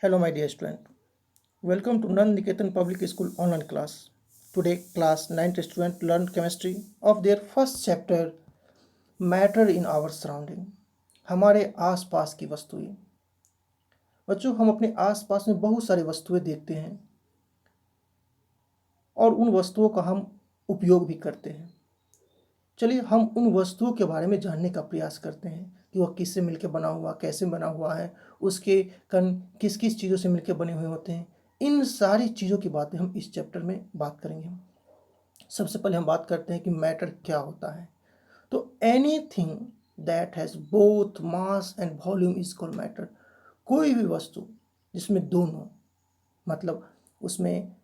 Hello, my dear student. Welcome to Nandiketan Public School online class. Today, class 9th student learned chemistry of their first chapter, Matter in Our Surrounding. हमारे आसपास की वस्तुएं। बच्चों, हम अपने आसपास में बहुत सारी वस्तुएं देखते हैं और उन वस्तुओं का हम उपयोग भी करते हैं। चलिए हम उन वस्तुओं के बारे में जानने का प्रयास करते हैं कि वह किससे मिलकर बना हुआ, कैसे बना हुआ है, उसके कण किस किस चीज़ों से मिलकर बने हुए होते हैं। इन सारी चीज़ों की बातें हम इस चैप्टर में बात करेंगे। सबसे पहले हम बात करते हैं कि मैटर क्या होता है। तो anything that has both mass and volume is called matter. कोई भी वस्तु जिसमें दोनों, मतलब उसमें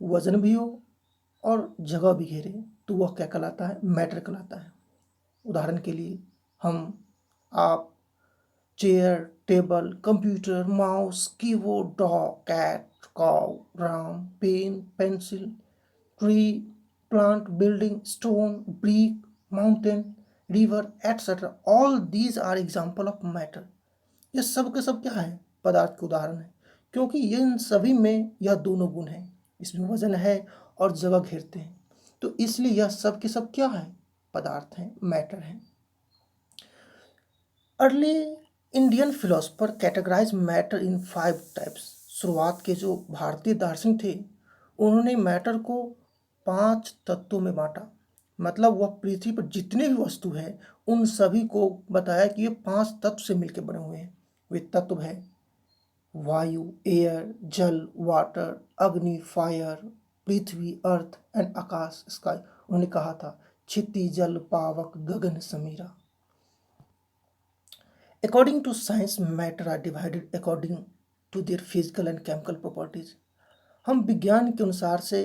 वजन भी हो और जगह भी घेरे, तो वह क्या कहलाता है? मैटर कहलाता है। उदाहरण के लिए आप chair, table, computer, mouse, keyboard, dog, cat, cow, drum, pen, pencil, tree, plant, building, stone, brick, mountain, river, etcetera, all these are example of matter. ये सब के सब क्या है? पदार्थ के उदाहरण है, क्योंकि ये इन सभी में यह दोनों गुण हैं। इसमें वजन है और जगह घेरते हैं, तो इसलिए यह सब के सब क्या है? पदार्थ हैं, मैटर हैं। Early Indian philosopher categorise matter in 5 types. शुरुआत के जो भारतीय दार्शनिक थे, उन्होंने मैटर को 5 तत्वों में बांटा। मतलब वह पृथ्वी पर जितने भी वस्तु है, उन सभी को बताया कि ये 5 तत्व से मिलकर बने हुए हैं। वे तत्व है वायु, एयर, जल, वाटर, अग्नि, fire, Prithvi, earth and Akash, sky. उन्होंने कहा था क्षिति, जल, पावक, गगन, Samira. According to science, matter are divided according to their physical and chemical properties. हम विज्ञान के अनुसार से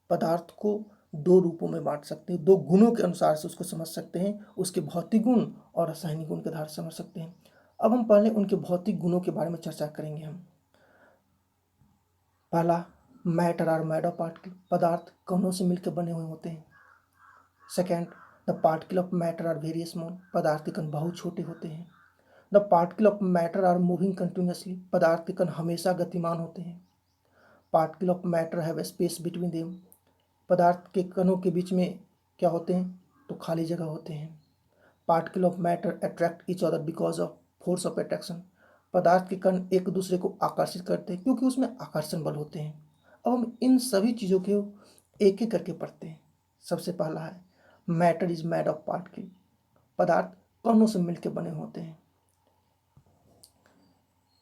पदार्थ को 2 रूपों में बांट सकते हैं, 2 गुणों के अनुसार से उसको समझ सकते हैं। उसके भौतिक गुण और रासायनिक गुण के आधार से समझ सकते हैं। अब हम पहले उनके भौतिक गुणों के बारे में चर्चा करेंगे। हम पहला, matter are made of particle. पदार्थ कणों से मिलकर बने हुए होते हैं। Second, the particle of matter are very small. पदार्थ के कण बहुत छोटे होते हैं। The particle of matter are moving continuously. पदार्थ के कण हमेशा गतिमान होते हैं। Particle of matter have space between them. पदार्थ के कणों के बीच में क्या होते हैं? तो खाली जगह होते हैं। Particle of matter attract each other because of force of attraction. पदार्थ के कण एक दूसरे को आकर्षित करते हैं क्योंकि उसमें आकर्षण बल होते हैं। अब हम इन सभी चीज़ों को एक एक करके पढ़ते हैं। सबसे पहला है matter is made of particle. पदार्थ कणों से मिलकर बने होते हैं।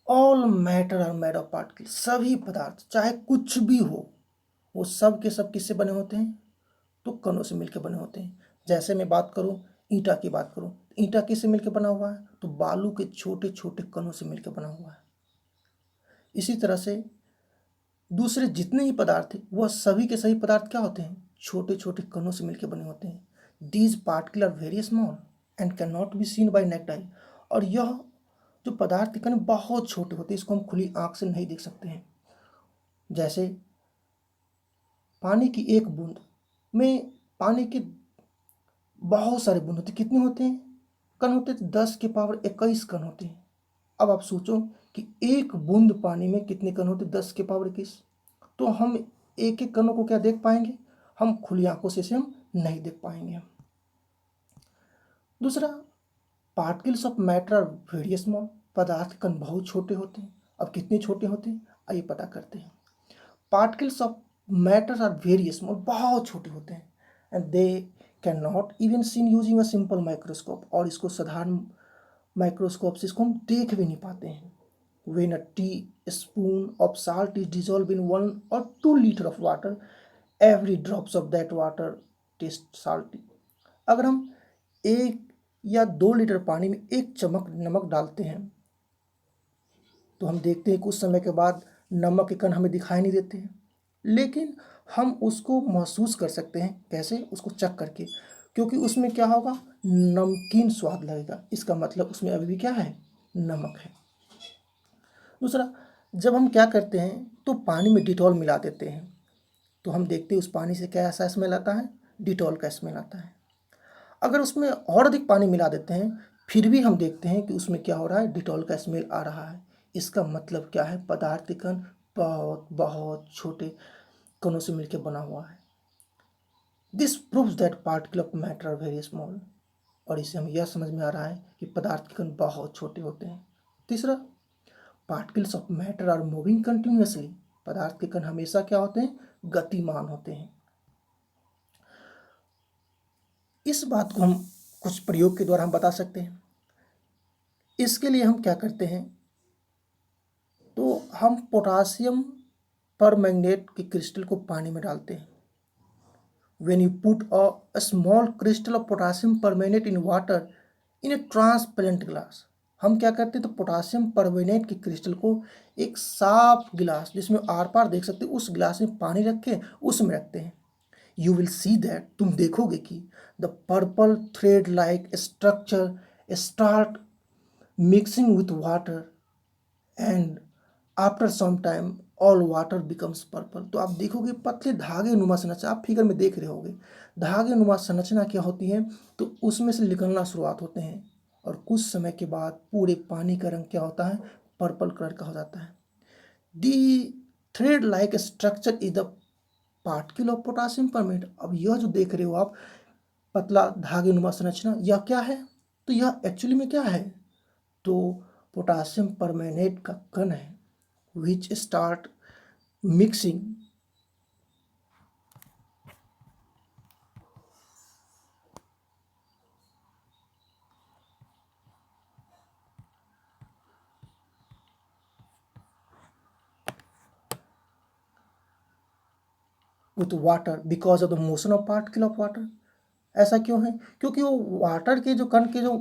All matter are made of particle. सभी पदार्थ चाहे कुछ भी हो, वो सब के सब किससे बने होते हैं? तो कणों से मिलकर बने होते हैं। जैसे मैं बात करूं, ईंटा की बात करूं, ईंटा किससे मिलकर बना हुआ है? तो बालू के छोटे छोटे कणों से मिलकर बना हुआ है। इसी तरह से दूसरे जितने ही पदार्थ हैं, वह सभी के सभी पदार्थ क्या होते हैं? छोटे छोटे कणों से मिलकर बने होते हैं। These particle are very small and can not be seen by naked eye. और यह जो पदार्थ के कण बहुत छोटे होते हैं, इसको हम खुली आंख से नहीं देख सकते हैं। जैसे पानी की एक बूंद में पानी के बहुत सारे बूंद होते हैं। कितने होते हैं? कण होते हैं 10 के पावर 21 कण होते हैं। अब आप सोचो कि एक बूंद पानी में कितने कण होते हैं? 10 के पावर 21। तो हम एक एक कणों को क्या देख पाएंगे? हम खुली आंखों से इसे हम नहीं देख पाएंगे। दूसरा, particles of matter are very small. पदार्थ के कण बहुत छोटे होते हैं। अब कितने छोटे होते हैं, आइए पता करते हैं। Particles of matter are very small, बहुत छोटे होते हैं। And they can not even seen using a simple microscope. और इसको साधारण माइक्रोस्कोप से इसको हम देख भी नहीं पाते हैं। When a teaspoon of salt is dissolve in 1 or 2 litre of water, every drops of that water taste salty. अगर हम 1 या 2 लीटर पानी में 1 चम्मच नमक डालते हैं, तो हम देखते हैं कुछ समय के बाद नमक के कण हमें दिखाई नहीं देते हैं, लेकिन हम उसको महसूस कर सकते हैं। कैसे? उसको चख करके, क्योंकि उसमें क्या होगा? नमकीन स्वाद लगेगा। इसका मतलब उसमें अभी भी क्या है? नमक है। दूसरा, जब हम क्या करते हैं तो पानी में डिटॉल मिला देते हैं, तो हम देखते हैं उस पानी से क्या ऐसा स्मेल आता है? डिटॉल का स्मेल आता है। अगर उसमें और अधिक पानी मिला देते हैं, फिर भी हम देखते हैं कि उसमें क्या हो रहा है? डिटॉल का स्मेल आ रहा है। इसका मतलब क्या है? पदार्थ के कण बहुत बहुत छोटे कणों से मिलकर बना हुआ है। This proves that particle of matter are very small. और इससे हमें यह समझ में आ रहा है कि पदार्थ के कण बहुत छोटे होते हैं। तीसरा, particles of matter are moving continuously. पदार्थ के कण हमेशा क्या होते हैं? गतिमान होते हैं। इस बात को हम कुछ प्रयोग के द्वारा हम बता सकते हैं। इसके लिए हम क्या करते हैं? तो हम पोटासियम परमैंगनेट के क्रिस्टल को पानी में डालते हैं। When you put a small crystal of potassium permanganate in water in a transparent glass, हम क्या करते हैं? तो पोटासियम परमैंगनेट के क्रिस्टल को एक साफ गिलास जिसमें आर पार देख सकते हैं, उस गिलास में पानी रखे उसमें रखते हैं। यू विल सी दैट, तुम देखोगे कि the purple thread like structure start mixing with water and after some time all water becomes purple. तो आप देखोगे पतले धागे नुमा संरचना, आप फिगर में देख रहे होगे, धागे नुमा संरचना क्या होती है? तो उसमें से निकलना शुरुआत होते हैं और कुछ समय के बाद पूरे पानी का रंग क्या होता है? पर्पल कलर का हो जाता है। The thread like structure is the particle of potassium permanganate. अब यह जो देख रहे हो आप पतला धागे नुमा संरचना, यह क्या है? तो यह एक्चुअली में क्या है? तो पोटासियम परमैंगनेट का कण है which start mixing with water because of the motion of particle of water। ऐसा क्यों है? क्योंकि वो वाटर के जो कण के जो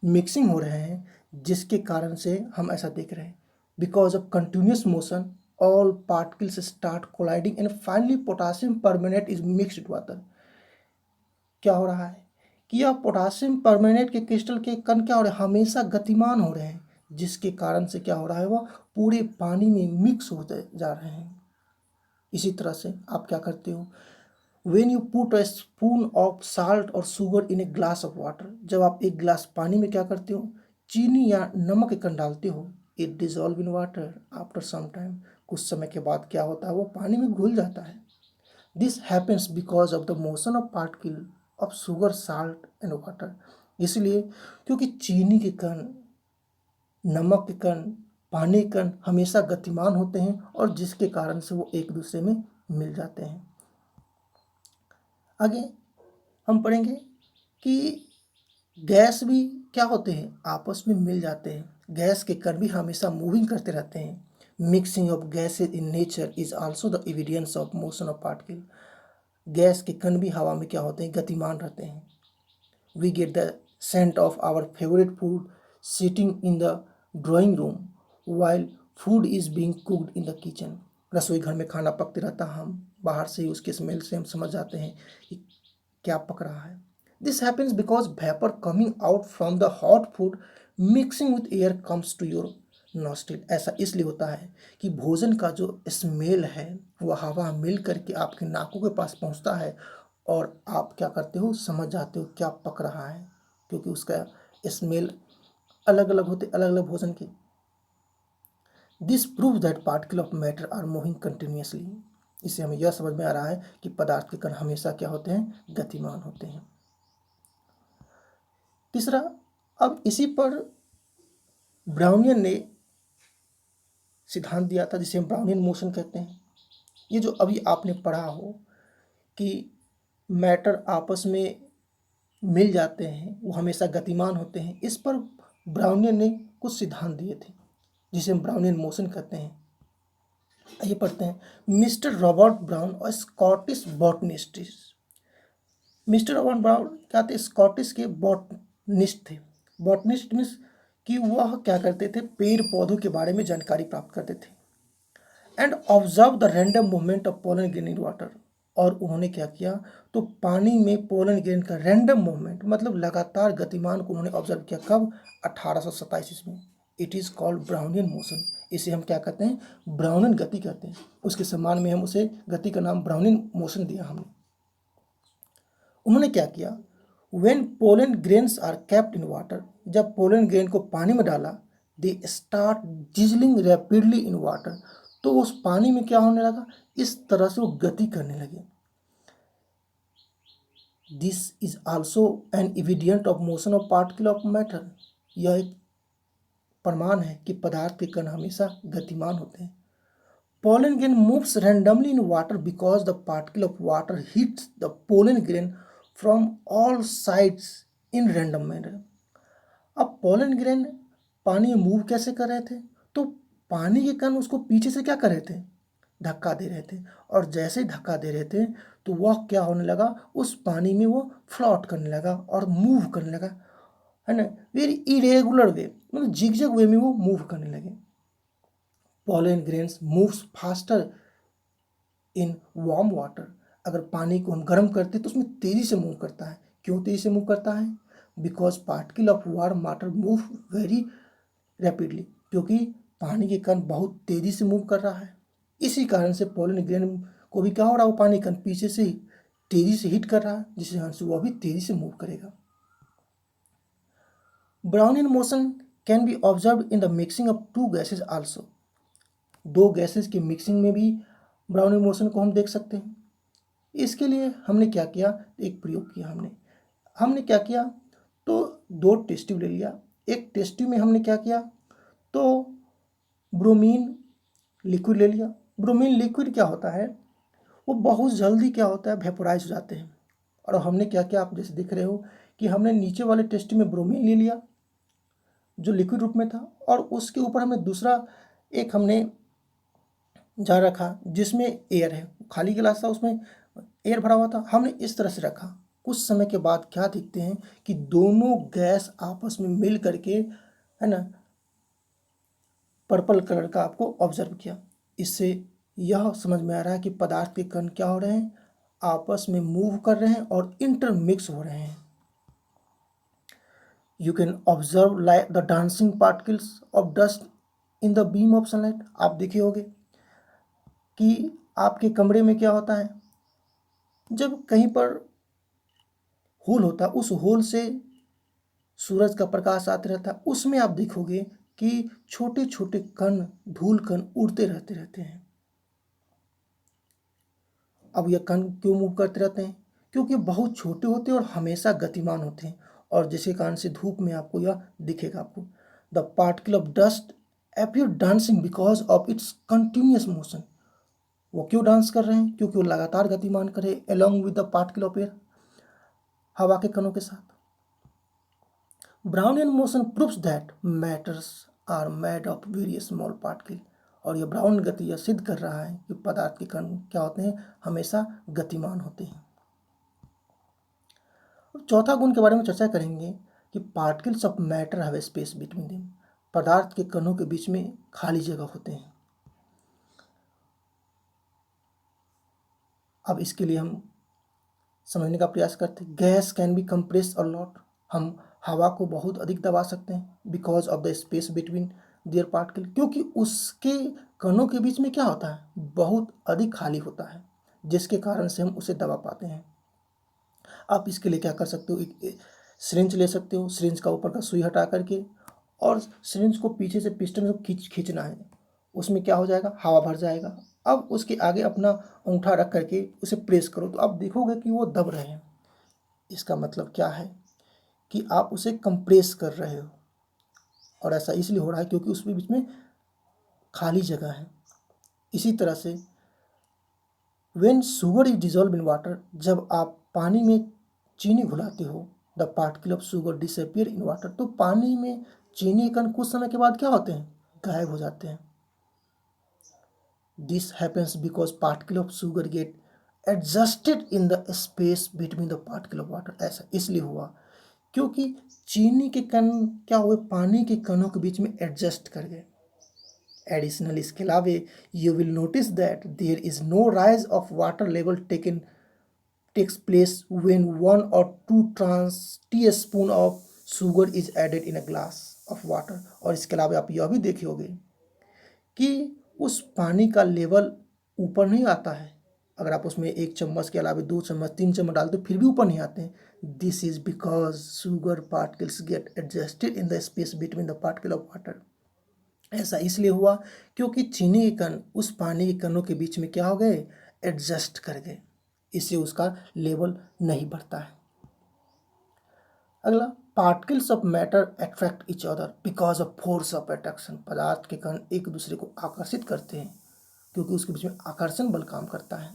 मिक्सिंग हो रहे हैं जिसके कारण से हम ऐसा देख रहे हैं। Because of continuous motion all particles start colliding and finally potassium permanganate is mixed water. क्या हो रहा है कि यह पोटासियम परमैंगनेट के क्रिस्टल के कण क्या हो रहे हैं? हमेशा गतिमान हो रहे हैं, जिसके कारण से क्या हो रहा है? वह पूरे पानी में मिक्स होते जा रहे हैं। इसी तरह से आप क्या करते हो? When you put a spoon of salt और sugar in a glass of water, जब आप एक गिलास पानी में क्या करते हो? चीनी या नमक के कण डालते हो। It dissolve in water after some time, कुछ समय के बाद क्या होता है? वो पानी में घुल जाता है। This happens because of the motion of particle of sugar salt and water. इसलिए क्योंकि चीनी के कण, नमक के कण, पानी के कण हमेशा गतिमान होते हैं और जिसके कारण से वो एक दूसरे में मिल जाते हैं। आगे हम पढ़ेंगे कि गैस भी क्या होते हैं? आपस में मिल जाते हैं। गैस के कण भी हमेशा मूविंग करते रहते हैं। Mixing of gases in nature is also the evidence of motion of particle. Gas के कण भी हवा में क्या होते हैं? गतिमान रहते हैं। We get the scent of our favourite food sitting in the drawing room while food is being cooked in the kitchen. रसोई घर में खाना पकते रहता, हम बाहर से ही उसके स्मेल से हम समझ जाते हैं कि क्या पक रहा है। This happens because vapour coming out from the hot food mixing with air comes to your nostril. ऐसा इसलिए होता है कि भोजन का जो स्मेल है वह हवा मिल करके आपके नाकों के पास पहुंचता है और आप क्या करते हो? समझ जाते हो क्या पक रहा है, क्योंकि उसका स्मेल अलग अलग होते, अलग अलग भोजन के। This prove that particle of matter are moving continuously. इससे हमें यह समझ में आ रहा है कि पदार्थ के कण हमेशा क्या होते हैं? गतिमान होते हैं। तीसरा, अब इसी पर ब्राउनियन ने सिद्धांत दिया था जिसे हम ब्राउनियन मोशन कहते हैं। ये जो अभी आपने पढ़ा हो कि मैटर आपस में मिल जाते हैं, वो हमेशा गतिमान होते हैं, इस पर ब्राउनियन ने कुछ सिद्धांत दिए थे जिसे हम ब्राउनियन मोशन कहते हैं। आइए पढ़ते हैं। मिस्टर रॉबर्ट ब्राउन और Scottish botanist. Mister Robert brown क्या थे? स्कॉटिश के बॉटनिस्ट थे। बॉटनिस्ट मीन्स कि वह क्या करते थे? पेड़ पौधों के बारे में जानकारी प्राप्त करते थे। And observe the random movement of pollen grain in water. और उन्होंने क्या किया? तो पानी में पोलन ग्रेन का रैंडम मूवमेंट मतलब लगातार गतिमान को उन्होंने ऑब्जर्व किया। कब? 1827 में। It is called Brownian motion. इसे हम क्या कहते हैं? ब्राउनियन गति कहते हैं। उसके सम्मान में हम उसे गति का नाम ब्राउनियन मोशन दिया हमने। उन्होंने क्या किया? When pollen grains are kept in water, जब पोलन ग्रेन को पानी में डाला, they start jiggling rapidly in water. तो उस पानी में क्या होने लगा, इस तरह से वो गति करने लगे। This is also an evident of motion of particle of matter. यह एक प्रमाण है कि पदार्थ के कण हमेशा गतिमान होते हैं। Pollen grain moves randomly in water because the particle of water hits the pollen grain from all sides in random manner। अब pollen grain पानी में मूव कैसे कर रहे थे, तो पानी के कण उसको पीछे से क्या कर रहे थे, धक्का दे रहे थे, और जैसे ही धक्का दे रहे थे तो वह क्या होने लगा, उस पानी में वो फ्लोट करने लगा और मूव करने लगा, है ना, वेरी इरेगुलर वे, मतलब जिगजैग वे में वो मूव करने लगे। pollen grains moves faster in warm water। अगर पानी को हम गर्म करते हैं तो उसमें तेजी से मूव करता है। क्यों तेजी से मूव करता है, because particle of warm water move very rapidly, क्योंकि पानी के कण बहुत तेजी से मूव कर रहा है। इसी कारण से pollen grain को भी क्या हो रहा है, वो पानी कण पीछे से ही तेजी से हिट कर रहा है, जिससे कारण से वह भी तेजी से मूव करेगा। Brownian motion can be observed in the mixing of two gases also। दो गैसेस की मिक्सिंग में भी ब्राउनिंग मोशन को हम देख सकते हैं। इसके लिए हमने क्या किया, एक प्रयोग किया हमने क्या किया, तो दो टेस्ट ट्यूब ले लिया। एक टेस्ट ट्यूब में हमने क्या किया, तो ब्रोमीन लिक्विड ले लिया। ब्रोमीन लिक्विड क्या होता है, वो बहुत जल्दी क्या होता है, वेपोराइज हो जाते हैं। और हमने क्या किया, आप जैसे देख रहे हो कि हमने नीचे वाले टेस्ट ट्यूब में ब्रोमीन ले लिया जो लिक्विड रूप में था, और उसके ऊपर हमने दूसरा एक हमने जार रखा जिसमें एयर है, खाली गिलास था उसमें एयर भरा हुआ था, हमने इस तरह से रखा। कुछ समय के बाद क्या देखते हैं कि दोनों गैस आपस में मिल करके, है ना, पर्पल कलर का आपको ऑब्जर्व किया। इससे यह समझ में आ रहा है कि पदार्थ के कण क्या हो रहे हैं, आपस में मूव कर रहे हैं और इंटरमिक्स हो रहे हैं। You can observe like the dancing particles of dust in the beam of sunlight. आप देखे होंगे कि आपके कमरे में क्या होता है, जब कहीं पर होल होता है, उस होल से सूरज का प्रकाश आते रहता है, उसमें आप देखोगे कि छोटे छोटे कण, धूल कण उड़ते रहते हैं। अब यह कण क्यों मूव करते रहते हैं, क्योंकि बहुत छोटे होते हैं और हमेशा गतिमान होते हैं, और जिसके कारण से धूप में आपको यह दिखेगा। आपको the particle of dust appear dancing because of its continuous motion. वो क्यों डांस कर रहे हैं, क्योंकि वो लगातार गतिमान कर रहे हैं along with the particle of air, हवा के कणों के साथ। Brownian motion proves that matters are made of very small particle. और यह ब्राउन गति यह सिद्ध कर रहा है कि पदार्थ के कण क्या होते हैं, हमेशा गतिमान होते हैं। चौथा गुण के बारे में चर्चा करेंगे कि particles of matter have space between them. पदार्थ के कणों के बीच में खाली जगह होते हैं। अब इसके लिए हम समझने का प्रयास करते हैं। गैस कैन बी कंप्रेस और लॉट। हम हवा को बहुत अधिक दबा सकते हैं because of the space between their particle, क्योंकि उसके कणों के बीच में क्या होता है, बहुत अधिक खाली होता है, जिसके कारण से हम उसे दबा पाते हैं। आप इसके लिए क्या कर सकते हो, एक सिरिंज ले सकते हो, सिरिंज का ऊपर का सुई हटा करके और सिरिंज को पीछे से पिस्टन को खींचना है, उसमें क्या हो जाएगा, हवा भर जाएगा। अब उसके आगे अपना अंगूठा रख करके उसे प्रेस करो तो आप देखोगे कि वो दब रहे हैं। इसका मतलब क्या है कि आप उसे कंप्रेस कर रहे हो, और ऐसा इसलिए हो रहा है क्योंकि उसके बीच में खाली जगह है। इसी तरह से when sugar is dissolve in water, जब आप पानी में चीनी घुलाते हो, the particle of sugar disappear in water, तो पानी में चीनी के कण कुछ समय के बाद क्या होते हैं, गायब हो जाते हैं। This happens because particle of sugar get adjusted in the space between the particle of water. ऐसा इसलिए हुआ क्योंकि चीनी के कण क्या हुए, पानी के कणों के बीच में एडजस्ट कर गए। एडिशनल इसके अलावे you will notice that there is no rise of water level takes place when 1 or 2 teaspoon of sugar is added in a glass of water। और इसके अलावा आप यह भी देखे होंगे कि उस पानी का लेवल ऊपर नहीं आता है, अगर आप उसमें 1 चम्मच के अलावा 2 चम्मच 3 चम्मच डालते फिर भी ऊपर नहीं आते हैं। This is because sugar particles get adjusted in the space between the particle of water. ऐसा इसलिए हुआ क्योंकि चीनी के कण उस पानी के कणों के बीच में क्या हो गए, एडजस्ट कर गए, इससे उसका लेवल नहीं बढ़ता है। अगला, particles of matter attract each other because of force of attraction. पदार्थ के कण एक दूसरे को आकर्षित करते हैं क्योंकि उसके बीच में आकर्षण बल काम करता है।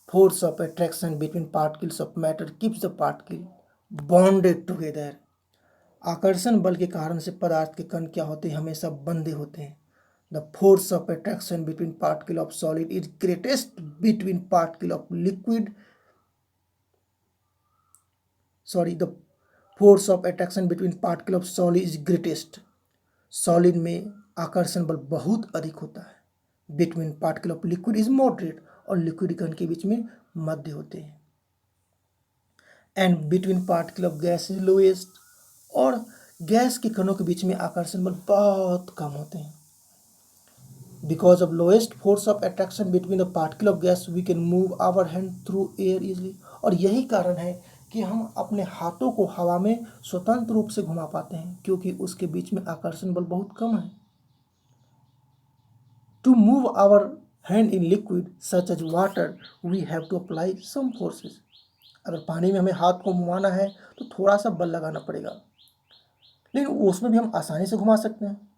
Force of attraction between particles of matter keeps the particle bonded together. आकर्षण बल के कारण से पदार्थ के कण क्या होते हैं, हमेशा बंधे होते हैं। The force of attraction between particle of solid is greatest between particle of liquid the force of attraction between particle of solid is greatest. Solid में आकर्षण बल बहुत अधिक होता है, between particle of liquid is moderate, और liquid कण के बीच में मध्य होते हैं। And between particle of gas is lowest, और गैस के कणों के बीच में आकर्षण बल बहुत कम होते हैं। Because of lowest force of attraction between the particle of gas we can move our hand through air easily. और यही कारण है कि हम अपने हाथों को हवा में स्वतंत्र रूप से घुमा पाते हैं, क्योंकि उसके बीच में आकर्षण बल बहुत कम है। To move our hand in liquid such as water we have to apply some forces. अगर पानी में हमें हाथ को घुमाना है तो थोड़ा सा बल लगाना पड़ेगा, लेकिन उसमें भी हम आसानी से घुमा सकते हैं।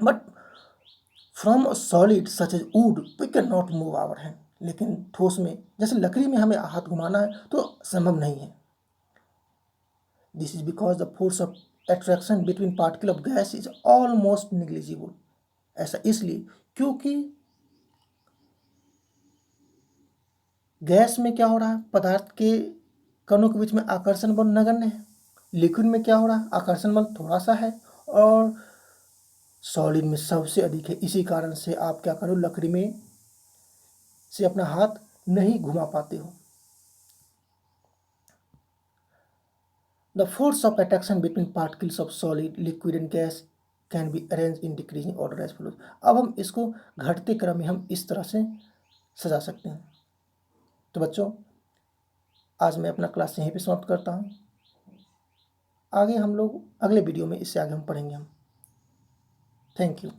But from a solid such as wood we can not move our hand. लेकिन ठोस में, जैसे लकड़ी में, हमें हाथ घुमाना है तो संभव नहीं है। This is because the force of attraction between particle of gas is almost negligible. ऐसा इसलिए क्योंकि गैस में क्या हो रहा है, पदार्थ के कणों के बीच में आकर्षण बल नगण्य है। लिक्विड में क्या हो रहा है, आकर्षण बल थोड़ा सा है, और सॉलिड में सबसे अधिक है। इसी कारण से आप क्या करो, लकड़ी में से अपना हाथ नहीं घुमा पाते हो। The force of attraction between particles of solid liquid and gas can be arrange in decreasing order as follows. अब हम इसको घटते क्रम में हम इस तरह से सजा सकते हैं। तो बच्चों, आज मैं अपना क्लास यहीं पे समाप्त करता हूँ। आगे हम लोग अगले वीडियो में इससे आगे हम पढ़ेंगे हम। Thank you.